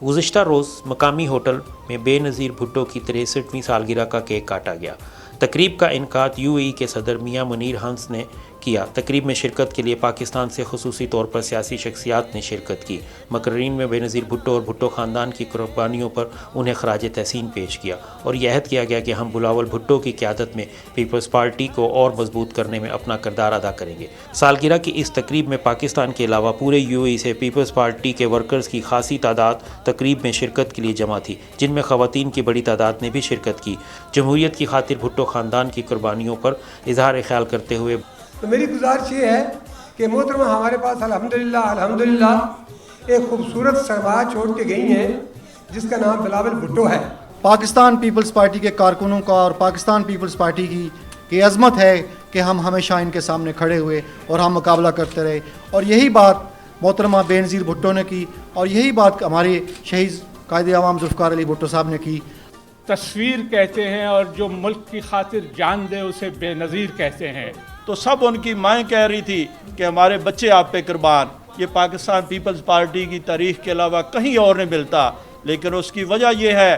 गुज़िश्ता रोज़ मकामी होटल में बेनज़ीर भुट्टो की 63वीं सालगिरह का केक काटा गया। तकरीब का इनकाद यूएई के सदर मियां मुनीर हंस ने किया। तकरीब में शिरकत के लिए पाकिस्तान से खुसूसी तौर पर सियासी शख्सियात ने शिरकत की। मकर्रीन में बेनज़ीर भुट्टो और भुट्टो ख़ानदान की कुर्बानियों पर उन्हें खराज तहसीन पेश किया और यह अहद किया गया कि हम बिलावल भुट्टो की क़यादत में पीपल्स पार्टी को और मजबूत करने में अपना किरदार अदा करेंगे। सालगिरह की इस तकरीब में पाकिस्तान के अलावा पूरे यूएई से पीपल्स पार्टी के वर्कर्स की खासी तादाद तकरीब में शिरकत के लिए जमा थी, जिनमें ख़वातीन की बड़ी तादाद ने भी शिरकत की। जमहूरियत की खातिर भुट्टो ख़ानदान की कुर्बानियों पर इजहार ख्याल करते हुए तो मेरी गुजारिश ये है कि मोहतरमा हमारे पास अल्हम्दुलिल्लाह एक खूबसूरत सरमाया छोड़ के गई हैं जिसका नाम बिलावल भुट्टो है। पाकिस्तान पीपल्स पार्टी के कारकुनों का और पाकिस्तान पीपल्स पार्टी की अज़मत है कि हम हमेशा इनके सामने खड़े हुए और हम मुकाबला करते रहे, और यही बात मोहतरमा बेनज़ीर भुट्टो ने की और यही बात हमारे शहीद कायदे अवाम ज़ुल्फ़िकार अली भुट्टो साहब ने की। तस्वीर कहते हैं और जो मुल्क की खातिर जान दे उसे बेनज़ीर कहते हैं। तो सब उनकी माएँ कह रही थी कि हमारे बच्चे आप पे कुर्बान। ये पाकिस्तान पीपल्स पार्टी की तारीख के अलावा कहीं और नहीं मिलता, लेकिन उसकी वजह यह है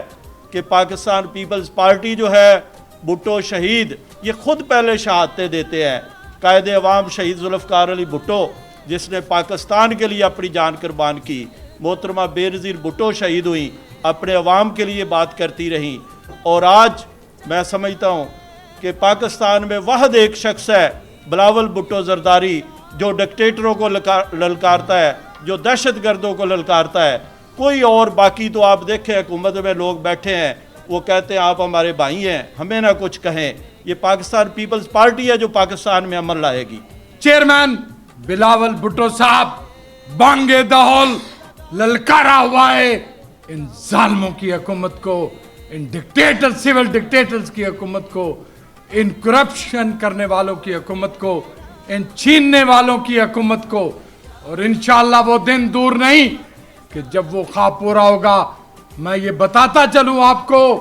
कि पाकिस्तान पीपल्स पार्टी जो है, भुट्टो शहीद ये खुद पहले शहादतें देते हैं। कायदे अवाम शहीद ज़ुल्फ़िकार अली भुट्टो जिसने पाकिस्तान के लिए अपनी जान कुर्बान की, मोहतरमा बेनज़ीर भुट्टो शहीद हुई, अपने अवाम के लिए बात करती रहीं। और आज मैं समझता हूँ कि पाकिस्तान में वाहद एक शख्स है बिलावल भुट्टो ज़रदारी, जो डिक्टेटरों को ललकारता है, जो दहशत गर्दों को ललकारता है। कोई और बाकी तो आप देखें हुकूमत में लोग बैठे हैं, वो कहते हैं आप हमारे भाई हैं, हमें ना कुछ कहें। ये पाकिस्तान पीपल्स पार्टी है जो पाकिस्तान में अमल लाएगी। चेयरमैन बिलावल भुट्टो साहब बांगे दहौल ललकारा हुआ है इन जालिमों की हुकूमत को, इन डिक्टेटर सिविल डिक्टेटर्स की हुकूमत को, इन करप्शन करने वालों की हुकूमत को, इन छीनने वालों की हुकूमत को। और इंशाअल्लाह वो दिन दूर नहीं कि जब वो ख्वाब पूरा होगा। मैं ये बताता चलूँ आपको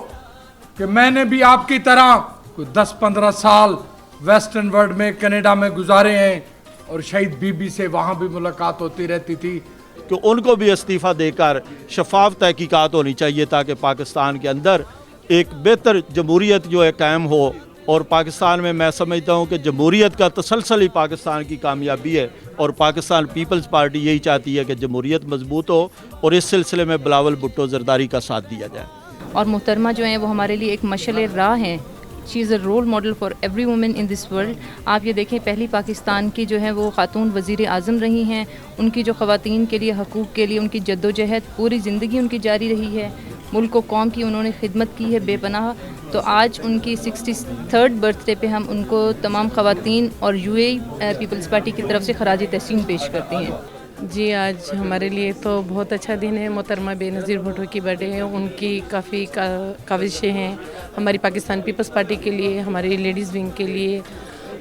कि मैंने भी आपकी तरह कोई 10-15 साल वेस्टर्न वर्ल्ड में कनाडा में गुजारे हैं और शहीद बीबी से वहाँ भी मुलाकात होती रहती थी कि उनको भी इस्तीफ़ा देकर शफाफ तहकीकात होनी चाहिए ताकि पाकिस्तान के अंदर एक बेहतर जमहूरियत जो है कायम हो। और पाकिस्तान में मैं समझता हूँ कि जमहूरियत का तसलसल ही पाकिस्तान की कामयाबी है, और पाकिस्तान पीपल्स पार्टी यही चाहती है कि जमहूरियत मजबूत हो और इस सिलसिले में बिलावल भुट्टो ज़रदारी का साथ दिया जाए। और मोहतरमा जो है वो हमारे लिए एक मशअल राह हैं। She is a role model for every women in this world. आप ये देखें, पहली पाकिस्तान की जो है वो खातून वज़ीर आज़म रही हैं। उनकी जो ख़वातीन के लिए हकूक़ के लिए उनकी जद्दोजहद पूरी ज़िंदगी उनकी जारी रही है। मुल्क व कौम की उन्होंने खिदमत की है बेपनाह। तो आज उनकी 63rd बर्थडे पे हम उनको तमाम ख़वातीन और यूएई पीपल्स पार्टी की तरफ से खराज तहसीन पेश करते हैं। जी, आज हमारे लिए तो बहुत अच्छा दिन है। मोहतरमा बेनज़ीर भुट्टो की बर्थडे है। उनकी काफ़ी काविशें हैं हमारी पाकिस्तान पीपल्स पार्टी के लिए, हमारी लेडीज़ विंग के लिए,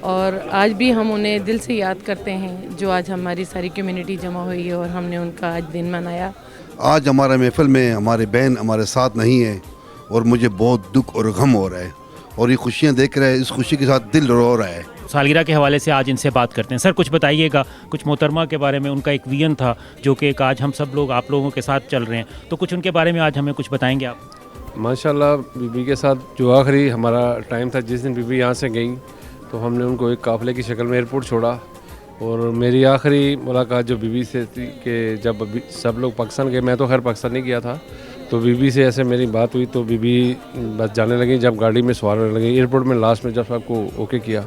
और आज भी हम उन्हें दिल से याद करते हैं जो आज हमारी सारी कम्युनिटी जमा हुई है और हमने उनका आज दिन मनाया। आज हमारे महफिल में हमारे बहन हमारे साथ नहीं है और मुझे बहुत दुख और गम हो रहा है, और ये खुशियाँ देख रहे हैं, इस खुशी के साथ दिल रो रहा है। सालगिरह के हवाले से आज इनसे बात करते हैं। सर, कुछ बताइएगा, कुछ मोहतरमा के बारे में। उनका एक विजन था जो कि एक आज हम सब लोग आप लोगों के साथ चल रहे हैं, तो कुछ उनके बारे में आज हमें कुछ बताएंगे आप? माशाल्लाह, बीबी के साथ जो आखिरी हमारा टाइम था, जिस दिन बीबी यहाँ से गई तो हमने उनको एक काफ़िले की शक्ल में एयरपोर्ट छोड़ा। और मेरी आखिरी मुलाकात जो बीबी से थी कि जब सब लोग पाकिस्तान गए, मैं तो खैर पाकिस्तान नहीं गया था, तो बीबी से ऐसे मेरी बात हुई तो बीबी बस जाने लगी। जब गाड़ी में सवार होने लगी एयरपोर्ट में, लास्ट में जब सबको ओके किया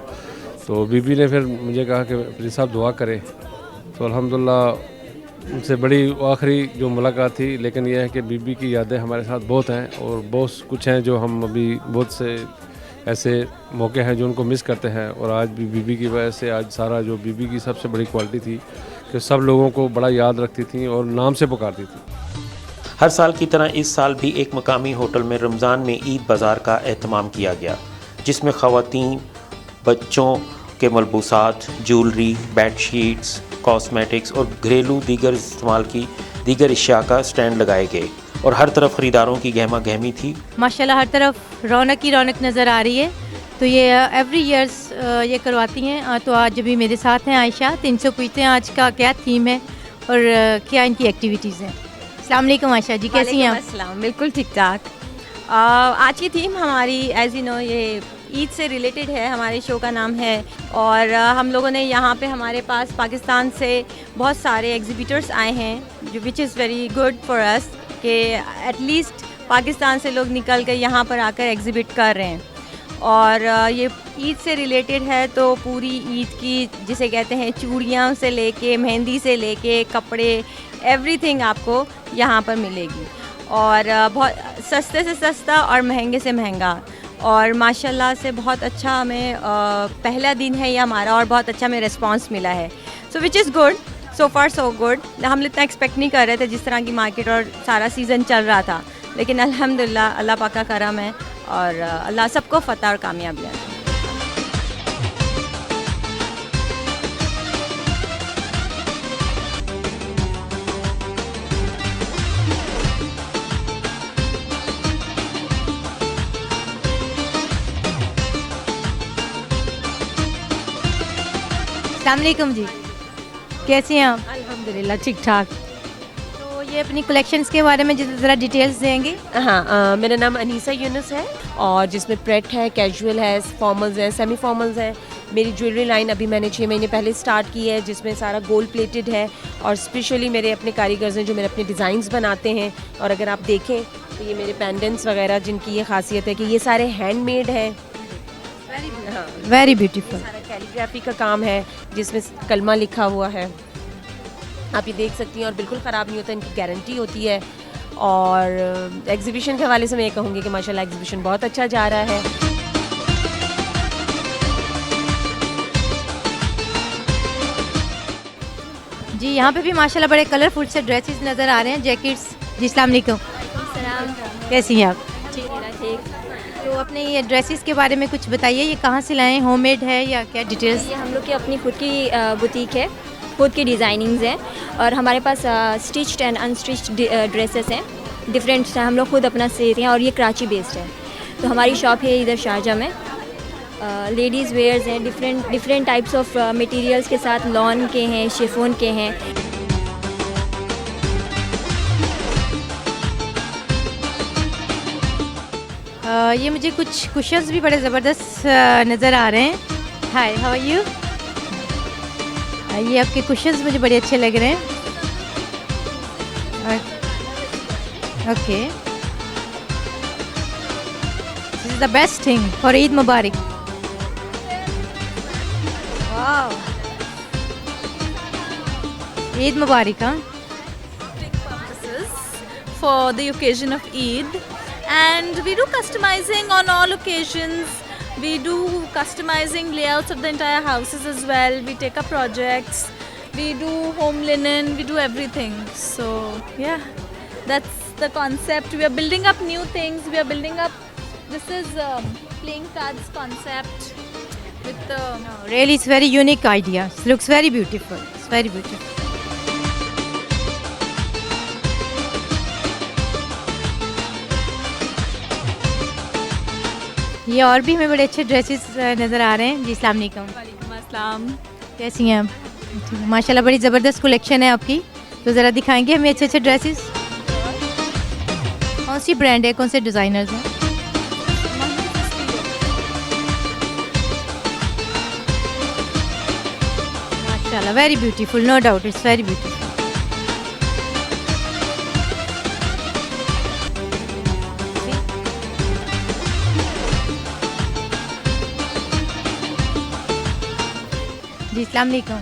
तो बीबी ने फिर मुझे कहा कि प्लीज़ साहब दुआ करें। तो अल्हम्दुलिल्लाह उनसे बड़ी आखिरी जो मुलाकात थी। लेकिन यह है कि बीबी की यादें हमारे साथ बहुत हैं और बहुत कुछ हैं जो हम अभी बहुत से ऐसे मौके हैं जो उनको मिस करते हैं। और आज भी बीबी की वजह से आज सारा जो बीबी की सबसे बड़ी क्वालिटी थी कि सब लोगों को बड़ा याद रखती थी और नाम से पुकारती थी। हर साल की तरह इस साल भी एक मकामी होटल में रमज़ान में ईद बाज़ार का एहतमाम किया गया, जिसमें ख़वातीन, बच्चों के मलबूसात, ज्वेलरी, बेडशीट्स, कॉस्मेटिक्स और घरेलू दीगर इस्तेमाल की दीगर अशिया का स्टैंड लगाए गए और हर तरफ ख़रीदारों की गहमा गहमी थी। माशाल्लाह हर तरफ रौनक ही रौनक नज़र आ रही है। तो ये एवरी ईयर्स ये करवाती हैं। तो आज भी मेरे साथ हैं आयशा, तो इनसे पूछते हैं आज का क्या थीम है और क्या इनकी एक्टिविटीज़ हैं। अस्सलाम वालेकुम आशा जी, कैसी हैं आप? अस्सलाम, बिल्कुल ठीक ठाक। आज की थीम हमारी एज यू नो ये ईद से रिलेटेड है, हमारे शो का नाम है। और हम लोगों ने यहाँ पे हमारे पास पाकिस्तान से बहुत सारे एग्जिबिटर्स आए हैं जो which is very good for us कि एटलीस्ट पाकिस्तान से लोग निकल कर यहाँ पर आकर एग्जिबिट कर रहे हैं। और ये ईद से रिलेटेड है तो पूरी ईद की जिसे कहते हैं चूड़ियाँ से लेके मेहंदी से लेके कपड़े एवरीथिंग आपको यहाँ पर मिलेगी। और बहुत सस्ते से सस्ता और महंगे से महंगा। और माशाल्लाह से बहुत अच्छा हमें पहला दिन है ये हमारा और बहुत अच्छा हमें रिस्पांस मिला है। So which is good, so far so good. हम इतना एक्सपेक्ट नहीं कर रहे थे जिस तरह की मार्केट और सारा सीज़न चल रहा था, लेकिन अल्हम्दुलिल्लाह अल्लाह पाक का करम है और अल्लाह सबको फ़तह और कामयाबी दे। अस्सलाम वालेकुम जी, कैसी हैं आप? अल्हम्दुलिल्लाह ठीक ठाक। तो ये अपनी कलेक्शंस के बारे में ज़रा डिटेल्स देंगे? हाँ, मेरा नाम अनीसा यूनुस है और जिसमें प्रेट है, कैजुअल है, फॉर्मल्स है, सेमी फॉर्मल्स है। मेरी ज्वेलरी लाइन अभी मैंने 6 महीने पहले स्टार्ट की है जिसमें सारा गोल्ड प्लेटेड है और स्पेशली मेरे अपने कारीगर्स हैं जो मेरे अपने डिज़ाइंस बनाते हैं। और अगर आप देखें तो ये मेरे पेंडेंट्स वगैरह जिनकी ये खासियत है कि ये सारे हैंडमेड हैं। Very beautiful. सारा कैलीग्राफी का काम है जिसमें कलमा लिखा हुआ है, आप ये देख सकती हैं और बिल्कुल ख़राब नहीं होता, इनकी गारंटी होती है। और एग्जीबिशन के हवाले से मैं ये कहूँगी कि माशाल्लाह एग्जीबिशन बहुत अच्छा जा रहा है। जी यहाँ पे भी माशाल्लाह बड़े कलरफुल से ड्रेसेस नज़र आ रहे हैं, जैकेट्स। जी अस्सलाम वालेकुम, कैसी हैं आप? ठीक। तो अपने ये ड्रेसेस के बारे में कुछ बताइए, ये कहाँ से लाए हैं, होममेड है या क्या डिटेल्स? ये हम लोग की अपनी खुद की बुटीक है, खुद की डिज़ाइनिंग्स हैं और हमारे पास स्टिच्ड एंड अनस्टिच्ड ड्रेसेस हैं, डिफरेंट हम लोग खुद अपना सीते हैं और ये कराची बेस्ड है। तो हमारी शॉप है इधर शारजा में। लेडीज़ वेयर्स हैं, डिफरेंट टाइप्स ऑफ मटेरियल्स के साथ, लॉन के हैं, शिफॉन के हैं। ये मुझे कुछ कुशन्स भी बड़े ज़बरदस्त नज़र आ रहे हैं। Hi, how are you? ये आपके कुशन्स मुझे बड़े अच्छे लग रहे हैं। Okay, this is the best thing for Eid मुबारक। वाओ, ईद मुबारक। हाँ, for the occasion of Eid, and we do customizing on all occasions. We do customizing layouts of the entire houses as well. We take up projects, we do home linen, we do everything. So yeah, that's the concept. We are building up new things. We are building up, this is playing cards concept with the really it's very unique idea. It looks very beautiful. It's very beautiful. ये और भी हमें बड़े अच्छे dresses नज़र आ रहे हैं। जी अस्सलाम वालेकुम। वालेकुम अस्सलाम। कैसी हैं आप? माशाल्लाह बड़ी ज़बरदस्त कलेक्शन है आपकी, तो ज़रा दिखाएंगे हमें अच्छे अच्छे ड्रेसेस। कौन सी ब्रांड है, कौन से डिज़ाइनर्स हैं? माशाल्लाह very beautiful, no doubt it's very beautiful. जी अस्सलाम वालेकुम।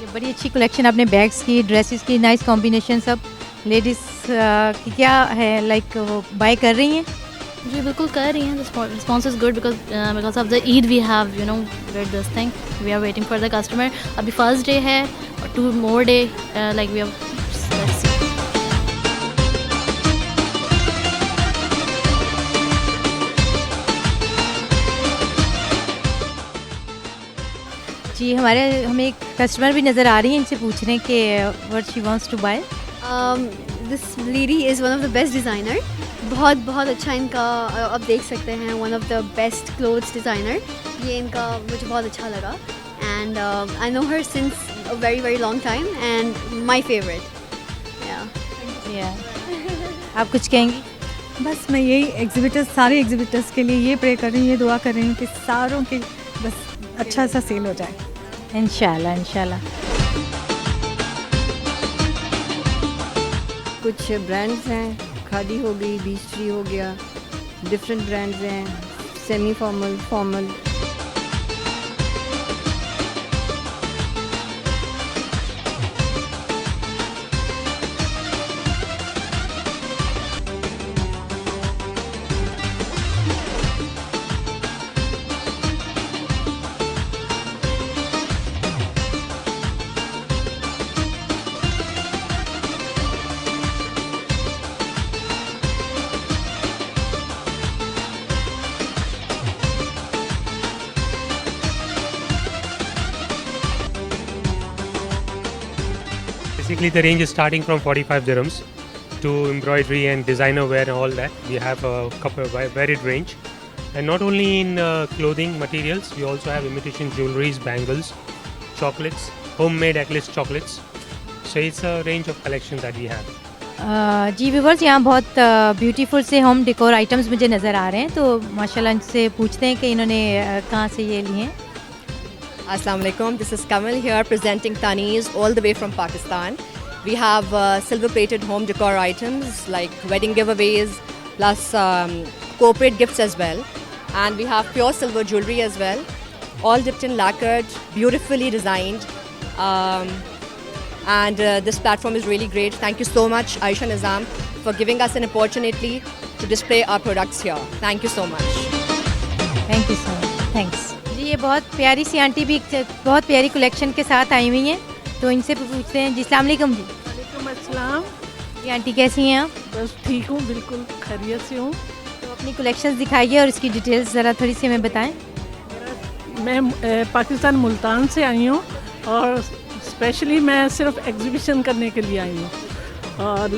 ये बड़ी अच्छी कलेक्शन आपने बैग्स की, ड्रेसेस की, नाइस कॉम्बिनेशन सब। लेडीज़ की क्या है, लाइक वो बाय कर रही हैं? जी बिल्कुल कर रही हैं। Response is good because of the Eid we have did this thing. We are waiting for the customer. अभी फर्स्ट डे है और 2 more day like we have. जी हमें एक कस्टमर भी नज़र आ रही है, इनसे पूछ रहे हैं कि what she wants to buy. This lady is one of the best designer. बहुत अच्छा इनका आप देख सकते हैं, one of the best clothes designer. ये इनका मुझे बहुत अच्छा लगा and I know her since a very long time and my favourite. आप कुछ कहेंगी? बस मैं यही एग्जिबिटर्स, सारे एग्जिबिटर्स के लिए ये प्रे कर रही हूँ, ये दुआ कर रही हूँ कि सारों के बस अच्छा सा सेल हो जाए। इंशाल्लाह इंशाल्लाह। कुछ ब्रांड्स हैं, खादी हो गई, बीच ट्री हो गया, डिफरेंट ब्रांड्स हैं, semi formal, formal. Basically, the range is starting from 45 dirhams to embroidery and designer wear and all that. We have a varied range, and not only in clothing materials, we also have imitation jewelries, bangles, chocolates, homemade Eclipse chocolates. So it's a range of collection that we have. जी viewers, यहाँ बहुत beautiful से home decor items मुझे नज़र आ रहे हैं, तो माशाल्लाह इनसे पूछते हैं कि इन्होंने कहाँ से ये लिए हैं। Assalamu alaikum, this is Kamal here presenting Taneez all the way from Pakistan. We have silver plated home decor items like wedding giveaways plus corporate gifts as well. And we have pure silver jewelry as well, all dipped in lacquered, beautifully designed. And this platform is really great. Thank you so much Aisha Nizam for giving us an opportunity to display our products here. Thank you so much. Thank you so much. Thanks. जी ये बहुत प्यारी सी aunty भी बहुत प्यारी collection के साथ आई हुई हैं, तो इनसे पूछते हैं। जी अस्सलाम वालेकुम। जी वालेकुम अस्सलाम। ये आंटी कैसी हैं आप? बस ठीक हूँ, बिल्कुल खैरियत से हूँ। तो अपनी कलेक्शंस दिखाइए और इसकी डिटेल्स ज़रा थोड़ी सी हमें बताएं। मैं पाकिस्तान मुल्तान से आई हूँ और स्पेशली मैं सिर्फ एग्जीबिशन करने के लिए आई हूँ। और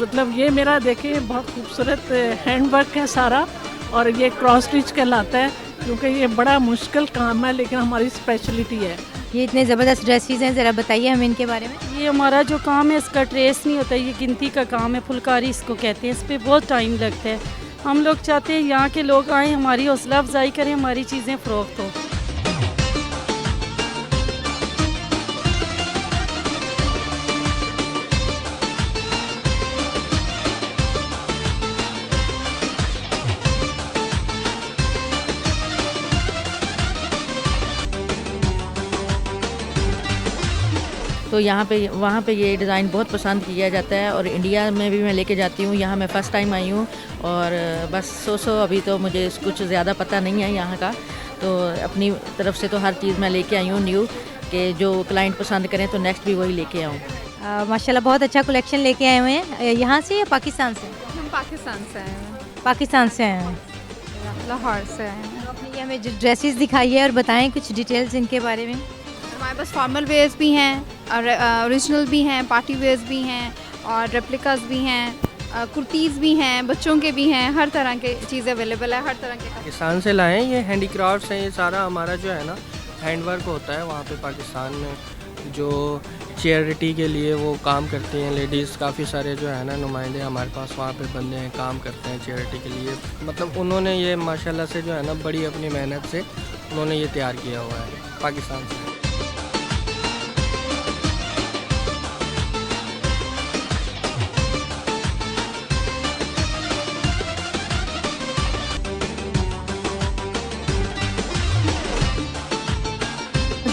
मतलब ये मेरा देखिए बहुत खूबसूरत हैंड वर्क है सारा, और ये क्रॉस स्टिच कहलाता है क्योंकि ये बड़ा मुश्किल काम है, लेकिन हमारी स्पेशलिटी है। ये इतने ज़बरदस्त ड्रेसेस हैं, ज़रा बताइए हमें इनके बारे में। ये हमारा जो काम है इसका ट्रेस नहीं होता, ये गिनती का काम है, फुलकारी इसको कहते हैं। इस पर बहुत टाइम लगता है। हम लोग चाहते हैं यहाँ के लोग आएँ, हमारी हौसला अफजाई करें, हमारी चीज़ें फ़रोख्त हों। तो यहाँ पे वहाँ पे ये डिज़ाइन बहुत पसंद किया जाता है, और इंडिया में भी मैं लेके जाती हूँ। यहाँ मैं फ़र्स्ट टाइम आई हूँ, और बस सो अभी तो मुझे कुछ ज़्यादा पता नहीं है यहाँ का, तो अपनी तरफ से तो हर चीज़ मैं लेके आई हूँ न्यू, कि जो क्लाइंट पसंद करें तो नेक्स्ट भी वही लेके आऊँ। माशाल्लाह बहुत अच्छा कलेक्शन लेके आए हुए हैं। यहाँ से या पाकिस्तान से? हम पाकिस्तान से आए हैं। पाकिस्तान से आए हैं, लाहौर से आए हैं। अपनी हमें ड्रेसेस दिखाइए और बताएं कुछ डिटेल्स इनके बारे में। हमारे पास फॉर्मल वेयर्स भी हैं, ओरिजिनल भी हैं, पार्टी वेयर्स भी हैं, और रेप्लिकास भी हैं, कुर्तीज़ भी हैं, बच्चों के भी हैं, हर तरह के चीज़ें अवेलेबल है, हर तरह के। पाकिस्तान से लाए हैं, ये हैंडीक्राफ्ट्स हैं, ये सारा हमारा जो है ना हैंडवर्क होता है। वहाँ पे पाकिस्तान में जो चैरिटी के लिए वो काम करती हैं लेडीज़, काफ़ी सारे जो है ना नुमाइंदे हमारे पास वहाँ पे बंदे हैं, काम करते हैं चैरिटी के लिए। मतलब उन्होंने ये माशाल्लाह से जो है ना बड़ी अपनी मेहनत से उन्होंने ये तैयार किया हुआ है पाकिस्तान से।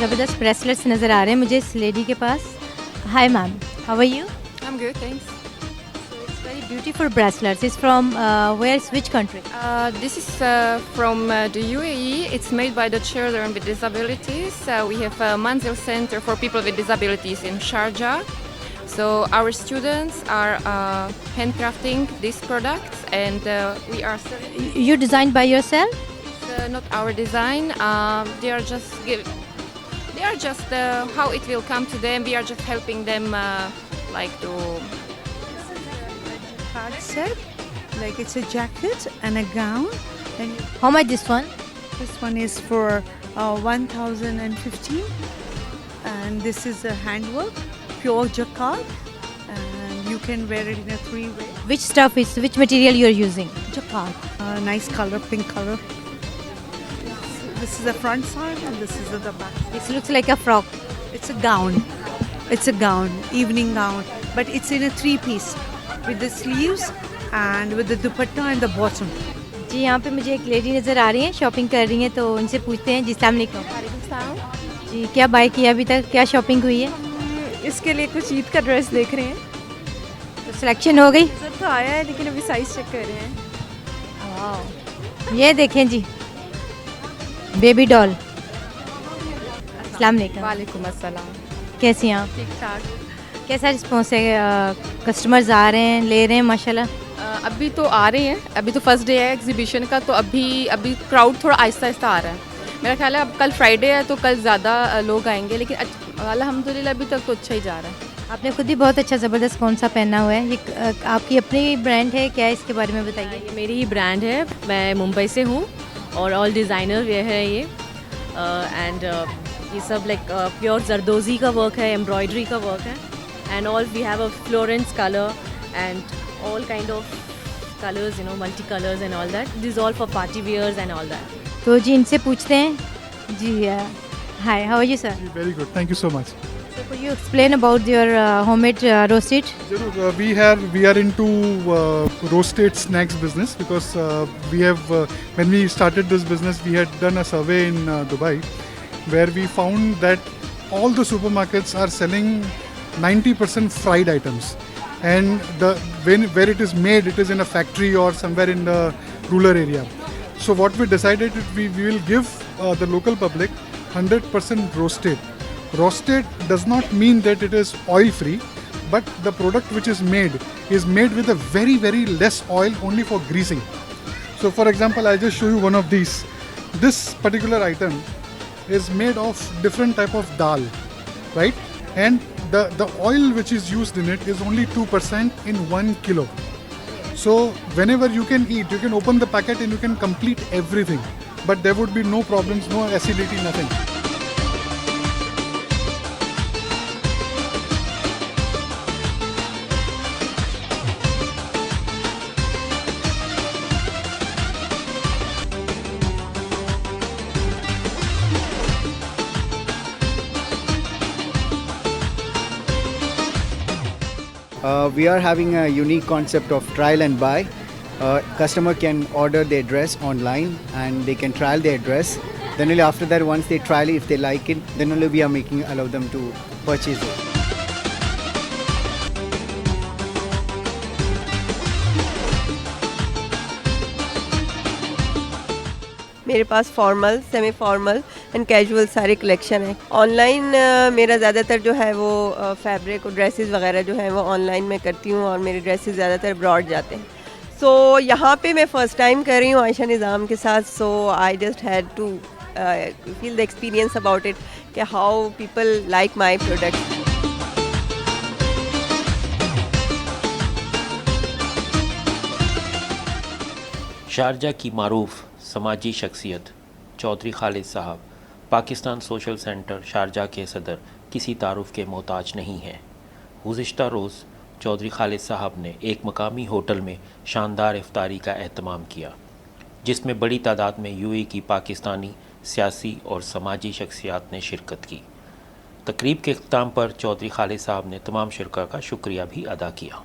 ज़बरदस्त ब्रेसलेट्स नज़र आ रहे हैं मुझे इस लेडी के पास। Hi ma'am, how are you? I'm good, thanks. It's very beautiful bracelets. It's from which country? This is from the UAE. It's made by the children with disabilities. We have a Manzil Center for people with disabilities in Sharjah. So our students are handcrafting these products, and we are. You designed by yourself? It's not our design. They are just how it will come to them. We are just helping them like to. Card set, like it's a jacket and a gown. And how much this one? This one is for 1,015, and this is a handwork, pure jacquard, and you can wear it in a three-way. Which material you are using? Jacquard. Nice color, pink color. This is the front side and this is the back. This looks like a frock. It's a gown. It's a gown, evening gown. But it's in a three-piece with the sleeves and with the dupatta and the bottom. जी यहाँ पे मुझे एक lady नज़र आ रही हैं, shopping कर रही हैं, तो उनसे पूछते हैं। जी अस्सलाम वालेकुम। जी क्या बाय किया अभी तक, क्या शॉपिंग हुई है? इसके लिए कुछ ईद का ड्रेस देख रहे हैं। तो सिलेक्शन हो गई? नज़र तो आया है लेकिन अभी साइज़ चेक कर रहे हैं। ये देखें जी, बेबी डॉल। अस्सलाम वालेकुम। वालेकुम अस्सलाम। कैसी हैं आप? ठीक ठाक। कैसा रिस्पॉन्स है? कस्टमर्स आ रहे हैं, ले रहे हैं माशाल्लाह? अभी तो आ रहे हैं, अभी तो फर्स्ट डे है एग्जीबिशन का, तो अभी क्राउड थोड़ा आहिस्ता आहिस्ता आ रहा है। मेरा ख्याल है अब कल फ्राइडे है तो कल ज़्यादा लोग आएंगे, लेकिन अल्हम्दुलिल्लाह अभी तक तो अच्छा ही जा रहा है। आपने खुद ही बहुत अच्छा ज़बरदस्त कौन सा पहना हुआ है, ये आपकी अपनी ब्रांड है क्या? इसके बारे में बताइए। ये मेरी ही ब्रांड है, मैं मुंबई से हूँ और ऑल डिज़ाइनर वेयर है ये। एंड ये सब लाइक प्योर जरदोज़ी का वर्क है, एम्ब्रॉयडरी का वर्क है, and all we have a florence colour and all kind of colors, you know, multi colors and all that. This is all for party wears and all that. तो जी इनसे पूछते हैं। जी hi, how are you sir? Very good, thank you so much. So could you explain about your homemade roasted? We are into roasted snacks business because we have when we started this business we had done a survey in Dubai where we found that all the supermarkets are selling 90% fried items. And where it is made, it is in a factory or somewhere in the rural area. So what we decided, we will give the local public 100% roasted. Roasted does not mean that it is oil free, but the product which is made with a very, very less oil, only for greasing. So for example, I'll just show you one of these. This particular item is made of different type of dal, right? And the oil which is used in it is only 2% in 1 kilo. So whenever you can eat, you can open the packet and you can complete everything. But there would be no problems, no acidity, nothing. We are having a unique concept of trial and buy. Customer can order their dress online and they can trial their dress. Then only after that, once they trial it, if they like it, then only we are allow them to purchase it. मेरे पास formal, semi formal and casual सारे collection है। Online मेरा ज़्यादातर जो है वो fabric और ड्रेसेस वगैरह जो है वो ऑनलाइन मैं करती हूँ और मेरे ड्रेसेस ज़्यादातर ब्रॉड जाते हैं। सो यहाँ पे मैं फ़र्स्ट टाइम कर रही हूँ आयशा निज़ाम के साथ। So I just had to feel the experience about it कि how people like my product. Sharjah की मारूफ समाजी शख्सियत चौधरी खालिद साहब पाकिस्तान सोशल सेंटर शारजा के सदर किसी तारुफ के मोहताज नहीं हैं। गुज़िश्ता रोज़ चौधरी खालिद साहब ने एक मकामी होटल में शानदार इफ्तारी का एहतमाम किया, जिसमें बड़ी तादाद में यूएई की पाकिस्तानी सियासी और समाजी शख्सियात ने शिरकत की। तकरीब के इख्तिताम पर चौधरी खालिद साहब ने तमाम शुरका का शुक्रिया भी अदा किया।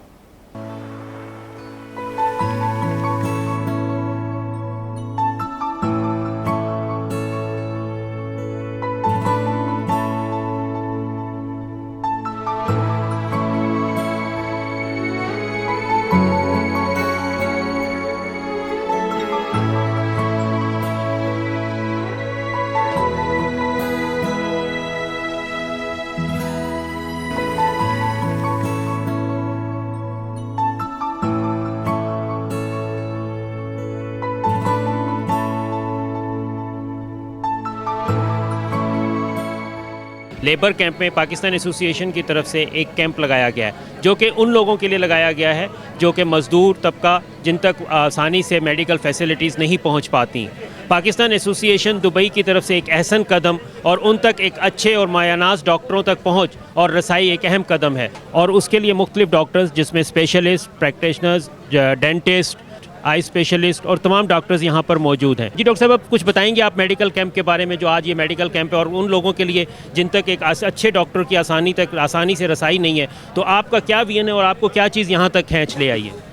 लेबर कैंप में पाकिस्तान एसोसिएशन की तरफ से एक कैंप लगाया गया है, जो कि उन लोगों के लिए लगाया गया है जो कि मज़दूर तबका, जिन तक आसानी से मेडिकल फैसिलिटीज़ नहीं पहुंच पाती। पाकिस्तान एसोसिएशन दुबई की तरफ से एक अहसन कदम और उन तक एक अच्छे और मायानाज डॉक्टरों तक पहुँच और रसाई एक अहम कदम है, और उसके लिए मुख्तलिफ डॉक्टर्स जिसमें specialist, practitioners, dentist, eye specialist और तमाम डॉक्टर्स यहाँ पर मौजूद हैं। जी डॉक्टर साहब, आप कुछ बताएंगे आप मेडिकल कैंप के बारे में, जो आज ये मेडिकल कैंप है और उन लोगों के लिए जिन तक एक अच्छे डॉक्टर की आसानी से रसाई नहीं है, तो आपका क्या विजन है और आपको क्या चीज़ यहाँ तक खींच ले आई है?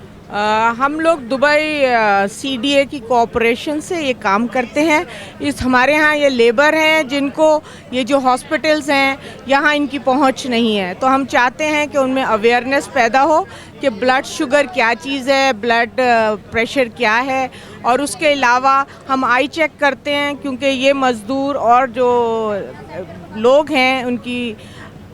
हम लोग दुबई CDA की कोऑपरेशन से ये काम करते हैं। हमारे यहाँ ये लेबर हैं जिनको ये जो हॉस्पिटल्स हैं यहाँ इनकी पहुँच नहीं है, तो हम चाहते हैं कि उनमें अवेयरनेस पैदा हो कि ब्लड शुगर क्या चीज़ है, ब्लड प्रेशर क्या है, और उसके अलावा हम आई चेक करते हैं क्योंकि ये मज़दूर और जो लोग हैं उनकी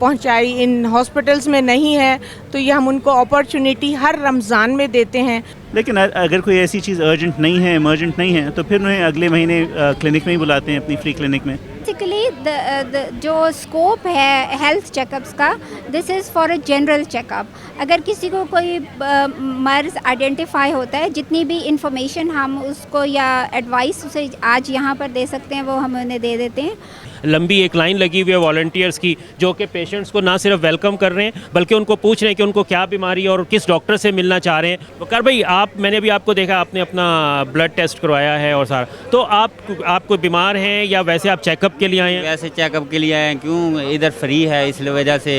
पहुंचाई इन हॉस्पिटल्स में नहीं है, तो ये हम उनको अपॉर्चुनिटी हर रमज़ान में देते हैं। लेकिन अगर कोई ऐसी चीज़ अर्जेंट नहीं है, इमरजेंट नहीं है, तो फिर उन्हें अगले महीने क्लिनिक में ही बुलाते हैं, अपनी फ्री क्लिनिक में। बेसिकली जो स्कोप है हेल्थ चेकअप्स का, this is for a general checkup. अगर किसी को कोई मर्ज़ आइडेंटिफाई होता है, जितनी भी इंफॉर्मेशन हम उसको या एडवाइस उसे आज यहाँ पर दे सकते हैं वो हम उन्हें दे देते हैं। लंबी एक लाइन लगी हुई है वॉलंटियर्स की, जो कि पेशेंट्स को ना सिर्फ वेलकम कर रहे हैं बल्कि उनको पूछ रहे हैं कि उनको क्या बीमारी है और किस डॉक्टर से मिलना चाह रहे हैं। वकार भाई, मैंने भी आपको देखा, आपने अपना ब्लड टेस्ट करवाया है और सारा, तो आप कोई बीमार हैं या वैसे आप चेकअप के लिए आए हैं? वैसे चेकअप के लिए आए हैं, क्यों इधर फ्री है इसलिए वजह से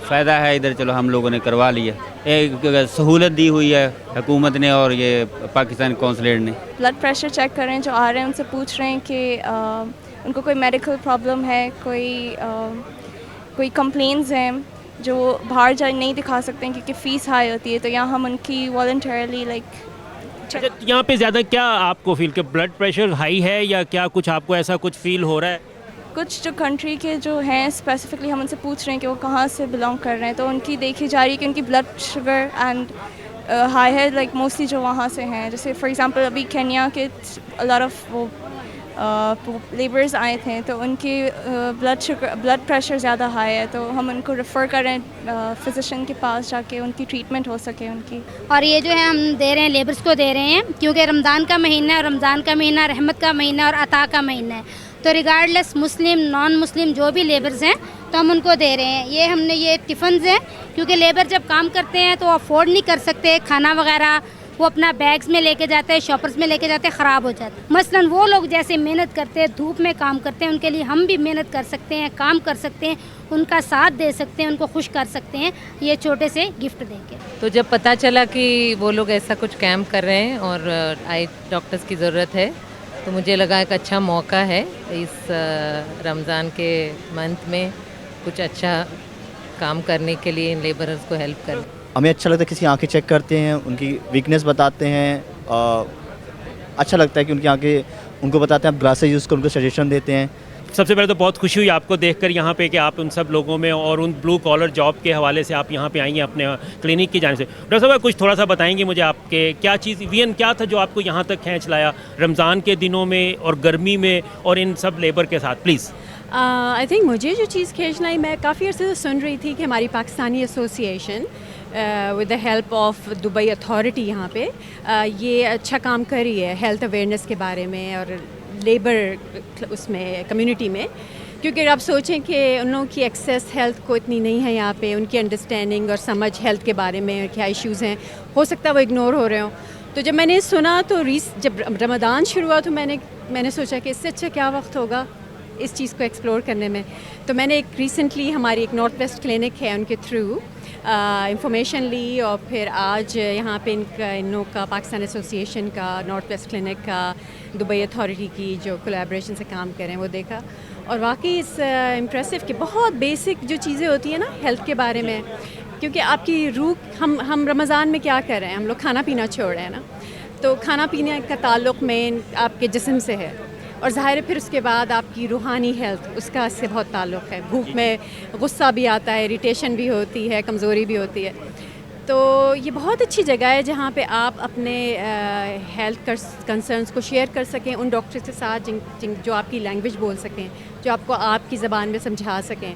फ़ायदा है इधर, चलो हम लोगों ने करवा लिया। एक सहूलत दी हुई है हुकूमत ने और ये पाकिस्तान कौंसलेट ने। ब्लड प्रेशर चेक कर रहे हैं, जो आ रहे हैं उनसे पूछ रहे हैं कि उनको कोई मेडिकल प्रॉब्लम है, कोई कंप्लेंट्स हैं जो बाहर जा नहीं दिखा सकते हैं क्योंकि फ़ीस हाई होती है, तो यहाँ हम उनकी वॉलंटरली अच्छा, यहाँ पे ज़्यादा क्या आपको फील कि ब्लड प्रेशर हाई है या क्या कुछ आपको ऐसा कुछ फील हो रहा है? कुछ जो कंट्री के जो हैं स्पेसिफिकली हम उनसे पूछ रहे हैं कि वो कहाँ से बिलोंग कर रहे हैं, तो उनकी देखी जा रही है कि उनकी ब्लड शुगर एंड हाई है, लाइक मोस्टली जो वहाँ से हैं। जैसे फॉर एग्जांपल अभी केन्या के लॉट ऑफ वो लेबर्स आए थे, तो उनकी ब्लड प्रेशर ज़्यादा हाई है, तो हम उनको रेफ़र करें फिजिशियन के पास जाके उनकी ट्रीटमेंट हो सके उनकी। और ये जो है हम दे रहे हैं, लेबर्स को दे रहे हैं, क्योंकि रमज़ान का महीना है, रमज़ान का महीना रहमत का महीना और अता का महीना है, तो रिगार्डलेस मुस्लिम नॉन मुस्लिम जो भी लेबर्स हैं तो हम उनको दे रहे हैं। ये हमने ये टिफ़न्स हैं, क्योंकि लेबर जब काम करते हैं तो अफोर्ड नहीं कर सकते खाना वगैरह, वो अपना बैग्स में लेके जाते हैं, शॉपर्स में लेके जाते हैं, ख़राब हो जाते हैं। मसलन वो लोग जैसे मेहनत करते हैं, धूप में काम करते हैं, उनके लिए हम भी मेहनत कर सकते हैं, काम कर सकते हैं, उनका साथ दे सकते हैं, उनको खुश कर सकते हैं ये छोटे से गिफ्ट देके। तो जब पता चला कि वो लोग ऐसा कुछ कैंप कर रहे हैं और आई डॉक्टर्स की ज़रूरत है, तो मुझे लगा एक अच्छा मौका है इस रमज़ान के मंथ में कुछ अच्छा काम करने के लिए इन लेबरर्स को हेल्प करना। हमें अच्छा लगता है, किसी आंखें चेक करते हैं, उनकी वीकनेस बताते हैं, अच्छा लगता है कि उनकी आंखें उनको बताते हैं, आप ग्लासेस यूज़ कर उनको सजेशन देते हैं। सबसे पहले तो बहुत खुशी हुई आपको देखकर यहाँ पे कि आप उन सब लोगों में और उन ब्लू कॉलर जॉब के हवाले से आप यहाँ पे आई हैं अपने क्लिनिक की जाने से। डॉक्टर साहब, कुछ थोड़ा सा बताएंगे मुझे आपके क्या चीज़ विजन क्या था जो आपको यहाँ तक खींच लाया रमज़ान के दिनों में और गर्मी में और इन सब लेबर के साथ, प्लीज़? आई थिंक मुझे जो चीज़ खींच लाई, मैं काफ़ी अर्से से सुन रही थी कि हमारी Pakistani association with the help of Dubai authority यहाँ पे ये अच्छा काम कर रही है हेल्थ अवेयरनेस के बारे में और लेबर उसमें कम्युनिटी में, क्योंकि आप सोचें कि उन लोगों की एक्सेस हेल्थ को इतनी नहीं है यहाँ पे, उनकी अंडरस्टैंडिंग और समझ हेल्थ के बारे में क्या इश्यूज़ हैं, हो सकता है वो इग्नोर हो रहे हों। तो जब मैंने सुना तो जब रमज़ान शुरू हुआ तो मैंने सोचा कि इससे अच्छा क्या वक्त होगा इस चीज़ को एक्सप्लोर करने में। तो मैंने एक रिसेंटली हमारी एक नॉर्थ वेस्ट क्लिनिक है, उनके थ्रू इंफॉर्मेशन ली और फिर आज यहाँ पे इनों का पाकिस्तान एसोसिएशन का नॉर्थ वेस्ट क्लिनिक का दुबई अथॉरिटी की जो कोलैबोरेशन से काम करें वो देखा, और वाकई इस इम्प्रेसिव कि बहुत बेसिक जो चीज़ें होती हैं ना हेल्थ के बारे में, क्योंकि आपकी रूह हम रमज़ान में क्या कर रहे हैं, हम लोग खाना पीना छोड़ रहे हैं ना, तो खाना पीने का ताल्लुक़ में आपके जिस्म से है और ज़ाहिर है फिर उसके बाद आपकी रूहानी हेल्थ उसका इससे बहुत ताल्लुक़ है। भूख में गुस्सा भी आता है, इरिटेशन भी होती है, कमज़ोरी भी होती है, तो ये बहुत अच्छी जगह है जहाँ पे आप अपने हेल्थ कंसर्न्स को शेयर कर सकें उन डॉक्टर्स के साथ जो आपकी लैंग्वेज बोल सकें, जो आपको आपकी ज़बान में समझा सकें,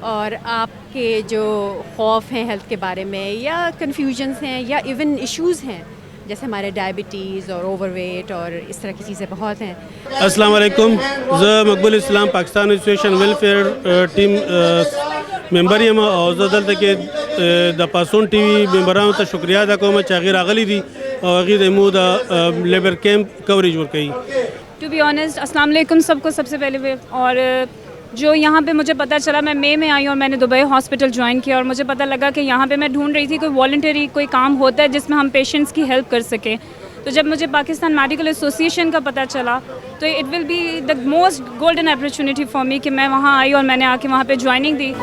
और आपके जो खौफ हैं हेल्थ के बारे में या कन्फ्यूजन्स हैं या इवन इश्यूज़ हैं जैसे हमारे डायबिटीज़ और ओवरवेट और इस तरह की चीज़ें बहुत हैं। अस्सलाम वालेकुम, ज़ Maqbool Islam Pakistan association welfare team member यम और ज़दल के द पासोन टीवी मेंबरान ता शुक्रिया अदा कोम चागिर अगली दी और अगली दमू द लेबर कैंप कवरेज वर कई। टू बी ऑनेस्ट अस्सलाम वालेकुम सबको सबसे पहले। और जो यहाँ पे मुझे पता चला, मैं मई में आई और मैंने दुबई हॉस्पिटल ज्वाइन किया और मुझे पता लगा कि यहाँ पे मैं ढूंढ रही थी कोई वॉलंटरी कोई काम होता है जिसमें हम पेशेंट्स की हेल्प कर सकें। तो जब मुझे पाकिस्तान मेडिकल एसोसिएशन का पता चला तो it will be the most golden opportunity for me कि मैं वहाँ आई और मैंने आके वहाँ पे joining the.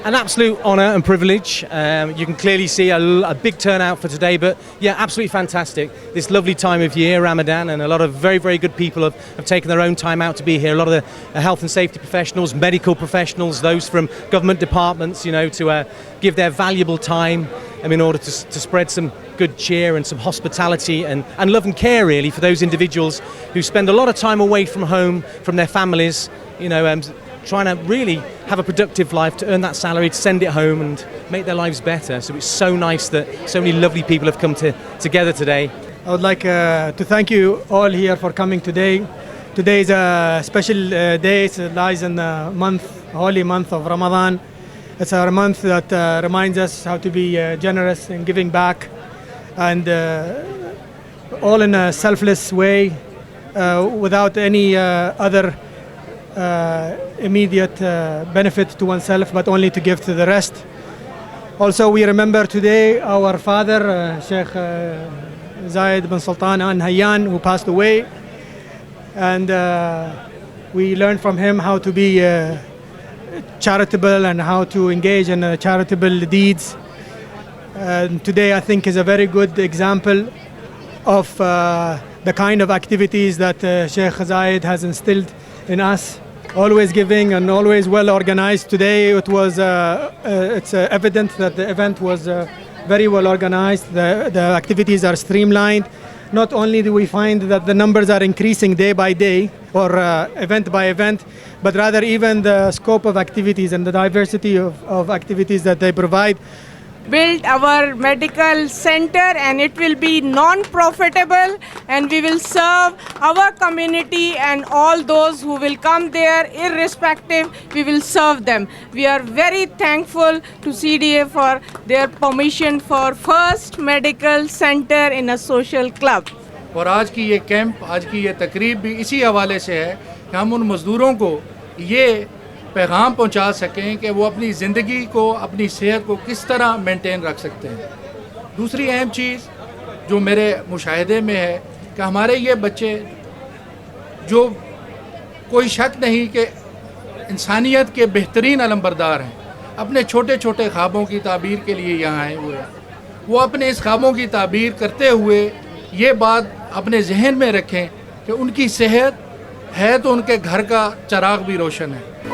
An absolute honour and privilege. You can clearly see a big turnout for today, but yeah, absolutely fantastic. This lovely time of year, Ramadan, and a lot of very, very good people have taken their own time out to be here. A lot of the health and safety professionals, medical professionals, those from government departments, you know, to give their valuable time in order to spread some good cheer and some hospitality and love and care really for those individuals who spend a lot of time away from home, from their families, you know, trying to really have a productive life to earn that salary, to send it home and make their lives better. So it's so nice that so many lovely people have come together today. I would like to thank you all here for coming today. Today is a special day. It lies in the holy month of Ramadan. It's a month that reminds us how to be generous and giving back, and all in a selfless way, without any other immediate benefit to oneself, but only to give to the rest. Also, we remember today our father, Sheikh Zayed bin Sultan Al Nahyan, who passed away, and we learned from him how to be charitable and how to engage in charitable deeds. Today, I think, is a very good example of the kind of activities that Sheikh Zayed has instilled in us. Always giving and always well organized. Today it was it's evident that the event was very well organized. The activities are streamlined. Not only do we find that the numbers are increasing day by day or event by event, but rather even the scope of activities and the diversity of activities that they provide. Build our medical center and it will be non-profitable, and we will serve our community and all those who will come there irrespective, we will serve them. We are very thankful to CDA for their permission for first medical center in a social club. और आज की ये camp, आज की ये तकरीब भी इसी हवाले से है कि हम उन मज़दूरों को ये पैगाम पहुंचा सकें कि वो अपनी ज़िंदगी को, अपनी सेहत को किस तरह मेंटेन रख सकते हैं। दूसरी अहम चीज़ जो मेरे मुशाहिदे में है कि हमारे ये बच्चे, जो कोई शक नहीं कि इंसानियत के बेहतरीन अलमबरदार हैं, अपने छोटे छोटे ख्वाबों की ताबीर के लिए यहाँ आए हुए हैं। वो अपने इस ख्वाबों की ताबीर करते हुए ये बात अपने जहन में रखें कि उनकी सेहत है तो उनके घर का चिराग भी रोशन है।